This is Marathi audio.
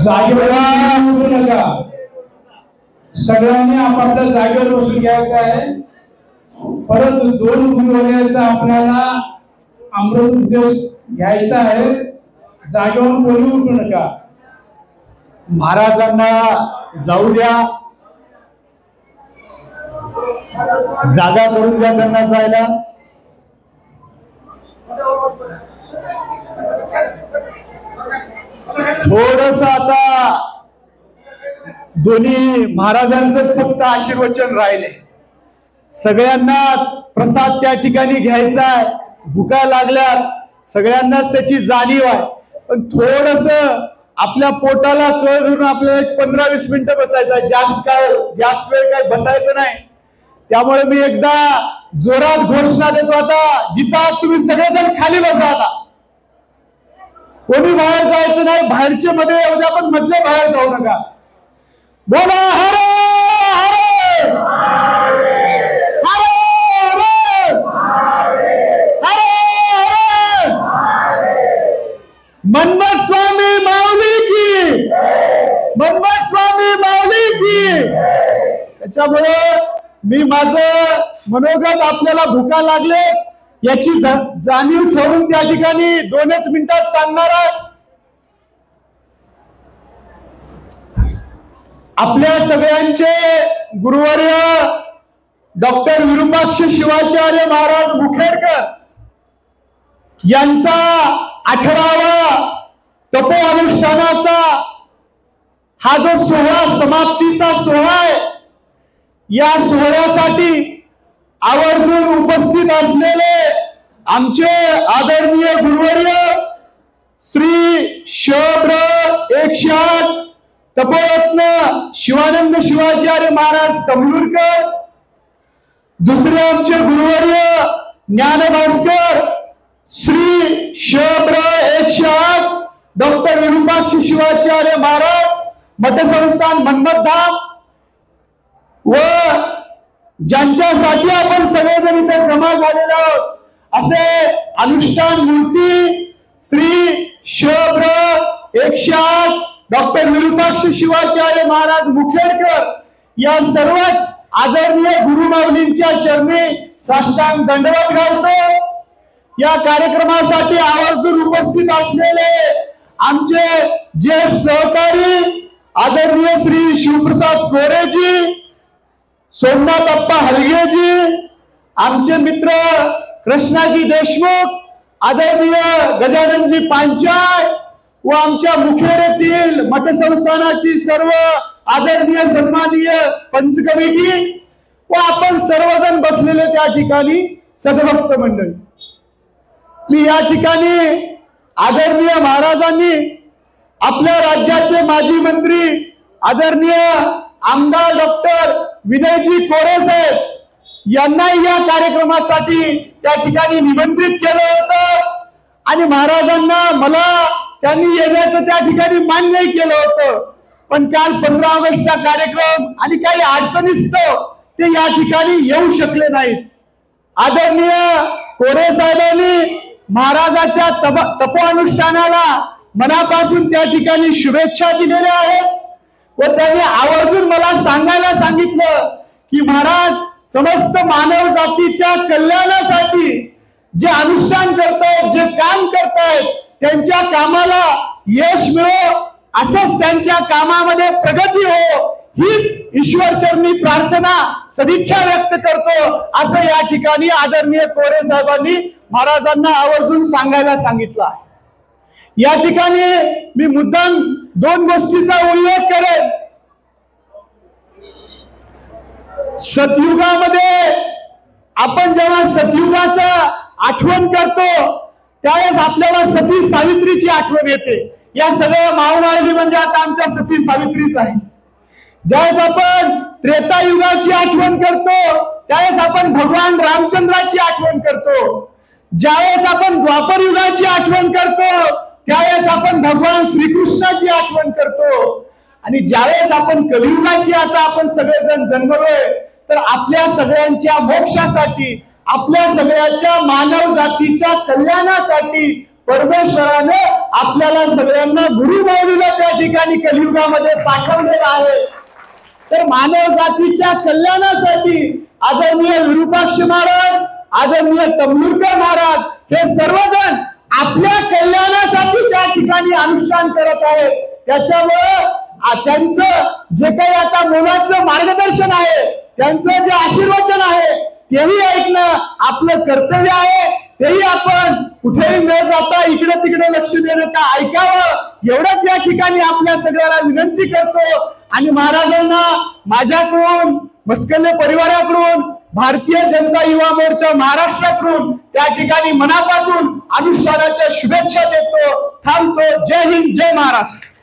जागेवर उठू नका, सगळ्यांनी आपापल्या जागेवर बसून घ्यायचं आहे। परत 2 गुरुवर्याचा आपल्याला अमृत उपदेश घ्यायचा आहे। जागेवर कोणी उठू नका। महाराजांना जाऊ द्या, जागा करून द्या त्यांना जायला। थोडस आता दोन्ही महाराजांचंच फक्त आशीर्वचन राहिले। सगळ्यांनाच प्रसाद त्या ठिकाणी घ्यायचा आहे, भुका लागल्यात, सगळ्यांनाच त्याची जाणीव आहे। पण थोडस आपल्या पोटाला कळ धरून आपल्याला 15-20 मिनिटं बसायचं, जास्त वेळ काय बसायचं नाही। त्यामुळे मी एकदा जोरात घोषणा देतो, आता जिथं तुम्ही सगळेजण खाली बसा। आता कोणी बाहेर जायचं नाही, बाहेरचे मध्ये येऊ द्या पण मधले बाहेर जाऊ नका। बोला हरे हरे हरे हरे हरे हरे। मनमथ स्वामी माऊली की, मनमथ स्वामी माऊली की। त्याच्यामुळे मी माझं मनोगत आपल्याला भुका लागले याची जाणीव ठेवून त्या ठिकाणी 2च मिनिटात सांगणार आहे। आपल्या सगळ्यांचे गुरुवर्य डॉक्टर विरूपाक्ष शिवाचार्य महाराज मुखेडकर यांचा 18वा तपोअनुष्ठानाचा हा जो सोहळा, समाप्तीचा सोहळा आहे, या सोहळ्यासाठी आवर्जून उपस्थित असलेले आमचे आदरणीय गुरुवर्य श्री शब्र 108 तपोरत्न शिवानंद शिवाचार्य महाराज तमलूरकर, दुसरे आमचे गुरुवर्य ज्ञानभास्कर श्री शब्र 108 डॉक्टर विरूपाक्ष शिवाचार्य महाराज मठसंस्थान मन्मथधाम, व ज्यांच्यासाठी आपण सगळेजण इथे जमा झालेलो आहोत असे अनुष्ठान मूर्ती श्री शब्र 108 डॉक्टर विरूपाक्ष शिवाचार्य महाराज मुखेडकर या सर्वच आदरणीय गुरुमाऊलींच्या चरणी साष्टांग दंडवत घालतो। या कार्यक्रमासाठी आवर्जून उपस्थित असलेले आमचे ज्येष्ठ सहकारी आदरणीय श्री शिवप्रसाद कोरेजी, सोमनाथ अप्पा हलगेजी, आमचे मित्र कृष्णाजी देशमुख, आदरणीय गजाननजी पांचाळ व आमच्या मुखेड मठसंस्थानाची सर्व आदरणीय सन्माननीय पंच कमिटी व आपण सर्वजण बसलेले त्या ठिकाणी सद्भक्त मंडळी, मी या ठिकाणी आदरणीय महाराजांनी आपल्या राज्याचे माजी मंत्री आदरणीय आमदार डॉक्टर विनयजी कोरे साहेब यांना या कार्यक्रमासाठी त्या ठिकाणी निमंत्रित केलं होतं आणि महाराजांना मला त्यांनी येण्याचं त्या ठिकाणी मान्य केलं होतं। पण काल 15 ऑगस्टचा कार्यक्रम आणि काही अडचणीस्तव ते या ठिकाणी येऊ शकले नाहीत। आदरणीय कोरे साहेबांनी महाराजाच्या तपोअनुष्ठानाला मनापासून त्या ठिकाणी शुभेच्छा दिलेल्या आहेत व त्यांनी आवर्जून मला सांगायला सांगितलं की महाराज समस्त मानव जातीच्या कल्याणासाठी जे अनुष्ठान करतायत, जे काम करतायत, त्यांच्या कामाला यश मिळो, असंच त्यांच्या कामामध्ये प्रगती हो, हीच ईश्वरचरणी प्रार्थना सदिच्छा व्यक्त करतो, असं या ठिकाणी आदरणीय कोरे साहेबांनी महाराजांना आवर्जून सांगायला सांगितलं आहे। या ठिकाणी मी मुद्दाम 2 गोष्टीचा उल्लेख करेन। सतयुगामध्ये आपण जेव्हा सतयुगाचा आठवण करतो त्यावेळेस आपल्याला सती सावित्रीची आठवण येते। या सगळ्या मावळी म्हणजे आता आमच्या सती सावित्रीच आहे। ज्यावेळेस आपण त्रेतायुगाची आठवण करतो त्यावेळेस आपण भगवान रामचंद्राची आठवण करतो। ज्यावेळेस आपण द्वापर युगाची आठवण करतो त्यावेळेस आपण भगवान श्रीकृष्णाची आठवण करतो आणि ज्यावेळेस आपण कलियुगाची आता आपण सगळेजण जन्मलोय तर आपल्या सगळ्यांच्या मोक्षासाठी, आपल्या सगळ्यांच्या मानव जातीच्या कल्याणासाठी परमेश्वराने आपल्याला सगळ्यांना गुरु माऊलीला त्या ठिकाणी कलियुगामध्ये पाठवलेलं आहे। तर मानव जातीच्या कल्याणासाठी आदरणीय विरूपाक्ष महाराज, आदरणीय तमनुरकर महाराज हे सर्वजण आपल्या कल्याणासाठी त्या ठिकाणी अनुष्ठान करत आहेत। त्याच्यामुळे त्यांचं जे काही आता मोलाचं मार्गदर्शन आहे, त्यांचं जे आशीर्वचन आहे तेही ऐकणं आपलं कर्तव्य आहे। तेही आपण कुठेही न जाता इकडे तिकडे लक्ष देणं का ऐकावं एवढंच या ठिकाणी आपल्या सगळ्याला विनंती करतो। आणि महाराजांना माझ्याकडून, मस्कन्ने परिवाराकडून, भारतीय जनता युवा मोर्चा महाराष्ट्राकडून त्या ठिकाणी मनापासून अनुष्ठानाच्या शुभेच्छा देतो। थांबतो। जय हिंद, जय महाराष्ट्र।